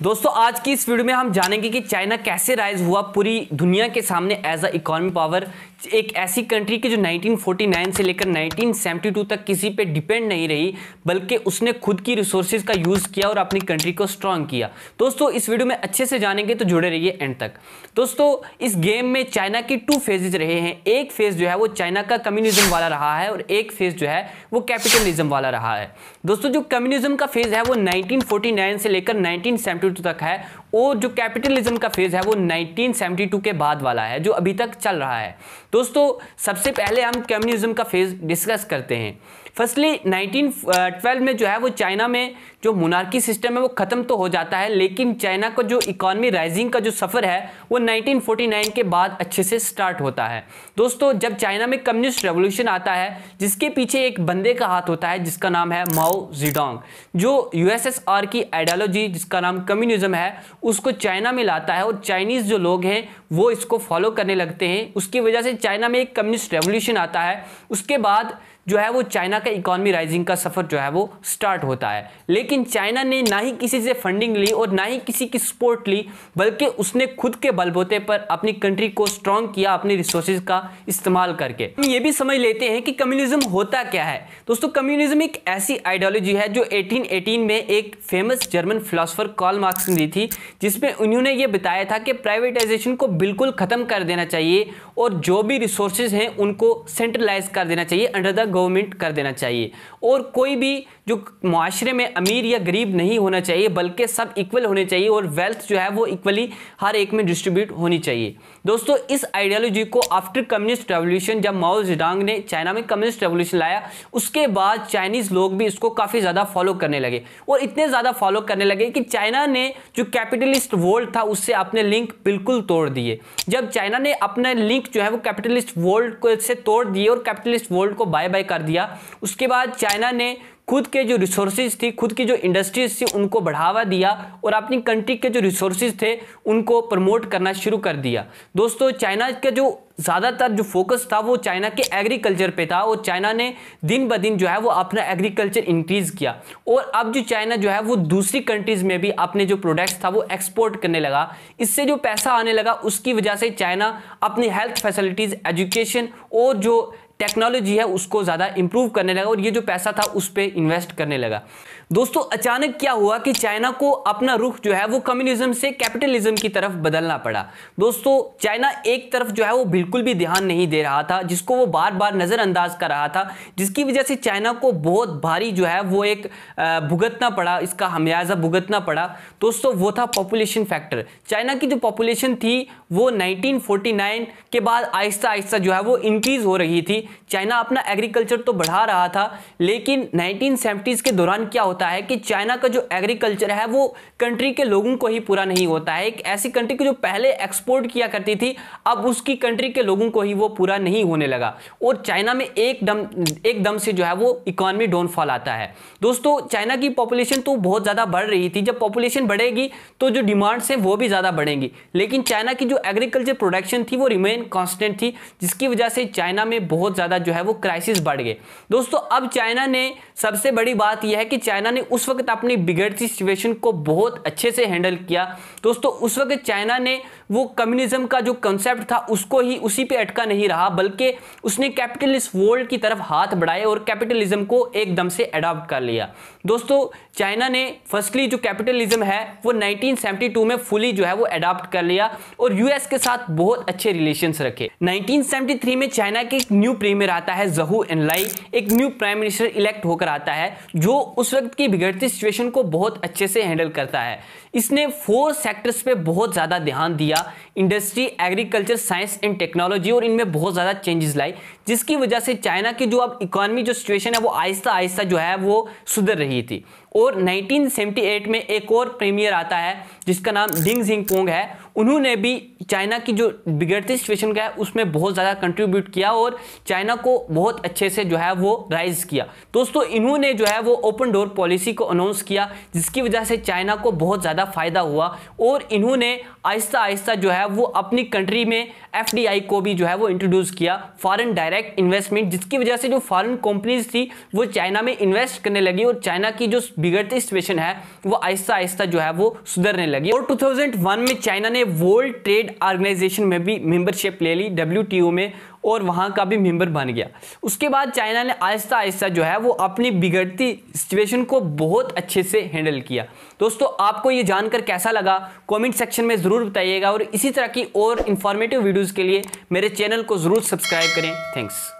दोस्तों आज की इस वीडियो में हम जानेंगे कि चाइना कैसे राइज हुआ पूरी दुनिया के सामने एज अ इकोनॉमी पावर। एक ऐसी कंट्री की जो 1949 से लेकर 1972 तक किसी पे डिपेंड नहीं रही, बल्कि उसने खुद की रिसोर्सेज का यूज़ किया और अपनी कंट्री को स्ट्रांग किया। दोस्तों इस वीडियो में अच्छे से जानेंगे तो जुड़े रहिए एंड तक। दोस्तों इस गेम में चाइना की 2 फेजेज रहे हैं। एक फेज जो है वो चाइना का कम्युनिज्म वाला रहा है और एक फेज जो है वो कैपिटलिज्म वाला रहा है। दोस्तों जो कम्युनिज्म का फेज है वो 1949 से लेकर 1972 तक है और जो कैपिटलिज्म का फेज है वो 1972 के बाद वाला है जो अभी तक चल रहा है। दोस्तों सबसे पहले हम कम्युनिज्म का फेज डिस्कस करते हैं। फर्स्टली 1912 में जो है वो चाइना में जो मोनार्की सिस्टम है वो खत्म तो हो जाता है, लेकिन चाइना का जो इकोनॉमी राइजिंग का जो सफ़र है वो 1949 के बाद अच्छे से स्टार्ट होता है। दोस्तों जब चाइना में कम्युनिस्ट रेवोल्यूशन आता है जिसके पीछे एक बंदे का हाथ होता है जिसका नाम है माओ जेडोंग, जो यूएसएसआर की आइडियोलॉजी जिसका नाम कम्युनिज्म है उसको चाइना में लाता है और चाइनीज़ जो लोग हैं वो इसको फॉलो करने लगते हैं। उसकी वजह से चाइना में एक कम्युनिस्ट रेवोल्यूशन आता है। उसके बाद जो है वो चाइना का इकोनॉमी राइजिंग का सफ़र जो है वो स्टार्ट होता है, लेकिन चाइना ने ना ही किसी से फंडिंग ली और ना ही किसी की सपोर्ट ली, बल्कि उसने खुद के बलबूते पर अपनी कंट्री को स्ट्रॉन्ग किया अपनी रिसोर्सेज का इस्तेमाल करके। हम ये भी समझ लेते हैं कि कम्युनिज्म होता क्या है। दोस्तों कम्युनिज्म एक ऐसी आइडियोलॉजी है जो 1818 में एक famous German philosopher Karl Marx ने दी थी, जिसमें उन्होंने ये बताया था कि प्राइवेटाइजेशन को बिल्कुल ख़त्म कर देना चाहिए और जो भी रिसोर्सेज हैं उनको सेंट्रलाइज कर देना चाहिए, अंडर द गवर्नमेंट कर देना चाहिए, और कोई भी जो मुआशरे में अमीर या गरीब नहीं होना चाहिए बल्कि सब इक्वल होने चाहिए और वेल्थ जो है वो इक्वली हर एक में डिस्ट्रीब्यूट होनी चाहिए। दोस्तों इस आइडियोलॉजी को आफ्टर कम्युनिस्ट रेवोल्यूशन, जब माओ जेडोंग ने चाइना में कम्युनिस्ट रेवोल्यूशन लाया उसके बाद चाइनीज़ लोग भी इसको काफ़ी ज़्यादा फॉलो करने लगे और इतने ज़्यादा फॉलो करने लगे कि चाइना ने जो कैपिटलिस्ट वर्ल्ड था उससे अपने लिंक बिल्कुल तोड़ दिए। जब चाइना ने अपने लिंक जो है वो कैपिटलिस्ट वर्ल्ड से तोड़ दिए और कैपिटलिस्ट वर्ल्ड को बाय बाय कर दिया, उसके बाद चाइना ने खुद के जो रिसोर्सेज थी, खुद की जो इंडस्ट्रीज थी उनको बढ़ावा दिया और अपनी कंट्री के जो रिसोर्सेज थे उनको प्रमोट करना शुरू कर दिया। दोस्तों चाइना का जो ज़्यादातर जो फोकस था वो चाइना के एग्रीकल्चर पे था और चाइना ने दिन ब दिन जो है वो अपना एग्रीकल्चर इंक्रीज़ किया और अब जो चाइना जो है वो दूसरी कंट्रीज़ में भी अपने जो प्रोडक्ट्स था वो एक्सपोर्ट करने लगा। इससे जो पैसा आने लगा उसकी वजह से चाइना अपनी हेल्थ फैसिलिटीज़, एजुकेशन और जो टेक्नोलॉजी है उसको ज़्यादा इंप्रूव करने लगा और ये जो पैसा था उस पर इन्वेस्ट करने लगा। दोस्तों अचानक क्या हुआ कि चाइना को अपना रुख जो है वो कम्युनिज्म से कैपिटलिज्म की तरफ बदलना पड़ा। दोस्तों चाइना एक तरफ जो है वो बिल्कुल भी ध्यान नहीं दे रहा था, जिसको वो बार बार नज़रअंदाज कर रहा था, जिसकी वजह से चाइना को बहुत भारी जो है वो एक भुगतना पड़ा, इसका हमियाजा भुगतना पड़ा। दोस्तों वो था पॉपुलेशन फैक्टर। चाइना की जो पॉपुलेशन थी वो 1949 के बाद आहिस्ता आहिस्ता जो है वो इंक्रीज़ हो रही थी। चाइना अपना एग्रीकल्चर तो बढ़ा रहा था, लेकिन 1970s के दौरान क्या होता है कि चाइना का जो एग्रीकल्चर है वो कंट्री के लोगों को ही पूरा नहीं होता है। एक ऐसी कंट्री की जो पहले एक्सपोर्ट किया करती थी अब उसकी कंट्री के लोगों को ही वो पूरा नहीं होने लगा और चाइना में एकदम से जो है वो इकोनॉमी डाउनफॉल आता है। दोस्तों चाइना की पॉपुलेशन तो बहुत ज़्यादा बढ़ रही थी, जब पॉपुलेशन बढ़ेगी तो जो डिमांड्स हैं वो भी ज़्यादा बढ़ेंगी, लेकिन चाइना की जो एग्रीकल्चर प्रोडक्शन थी वो रिमेन कांस्टेंट थी, जिसकी वजह से चाइना में बहुत ज़्यादा जो है वो क्राइसिस बढ़ गए। दोस्तों अब चाइना ने, सबसे बड़ी बात यह है कि चाइना ने उस वक्त अपनी बिगड़ती सिचुएशन को बहुत अच्छे से हैंडल किया। दोस्तों उस वक्त चाइना ने वो कम्युनिज्म का जो कंसेप्ट था उसको ही उसी पे अटका नहीं रहा, बल्कि उसने कैपिटलिस्ट वर्ल्ड की तरफ हाथ बढ़ाए और कैपिटलिज्म को एकदम से अडॉप्ट कर लिया। दोस्तों चाइना ने फर्स्टली जो कैपिटलिज्म है वो 1972 में फुली जो है वो अडॉप्ट कर लिया और यूएस के साथ बहुत अच्छे रिलेशंस रखे। 1973 में चाइना के एक न्यू प्रीमियर आता है, ज़हू एनलाई, एक न्यू प्राइम मिनिस्टर इलेक्ट होकर आता है जो उस वक्त की बिगड़ती सिचुएशन को बहुत अच्छे से हैंडल करता है। इसने 4 सेक्टर्स पे बहुत ज़्यादा ध्यान दिया, industry, agriculture, science and technology, और इनमें बहुत ज़्यादा चेंजेस लाई, जिसकी वजह से चाइना की जो अब इकोनॉमी जो सिचुएशन है वो आहिस्ता आहिस्ता जो है वो सुधर रही थी। और 1978 में एक और प्रीमियर आता है जिसका नाम डिंग जिंगपोंग है। उन्होंने भी चाइना की जो बिगड़ती सिचुएशन का है उसमें बहुत ज़्यादा कंट्रीब्यूट किया और चाइना को बहुत अच्छे से जो है वो राइज किया। दोस्तों इन्होंने जो है वो ओपन डोर पॉलिसी को अनाउंस किया, जिसकी वजह से चाइना को बहुत ज़्यादा फ़ायदा हुआ और इन्होंने आहिस्ता आहिस्ता जो है वो अपनी कंट्री में एफडीआई को भी जो है वो इंट्रोड्यूस किया, फॉरेन डायरेक्ट इन्वेस्टमेंट, जिसकी वजह से जो फॉरेन कंपनीज थी वो चाइना में इन्वेस्ट करने लगी और चाइना की जो बिगड़ती सिचुएशन है वो आहिस्ता आहिस्ता जो है वो सुधरने लगी। और 2001 में चाइना ने वर्ल्ड ट्रेड ऑर्गेनाइजेशन में भी मेंबरशिप ले ली, WTO में, और वहां का भी मेंबर बन गया। उसके बाद चाइना ने आहिस्ता आहिस्ता जो है वो अपनी बिगड़ती सिचुएशन को बहुत अच्छे से हैंडल किया। दोस्तों आपको ये जानकर कैसा लगा कमेंट सेक्शन में ज़रूर बताइएगा, और इसी तरह की और इन्फॉर्मेटिव वीडियोज़ के लिए मेरे चैनल को ज़रूर सब्सक्राइब करें। थैंक्स।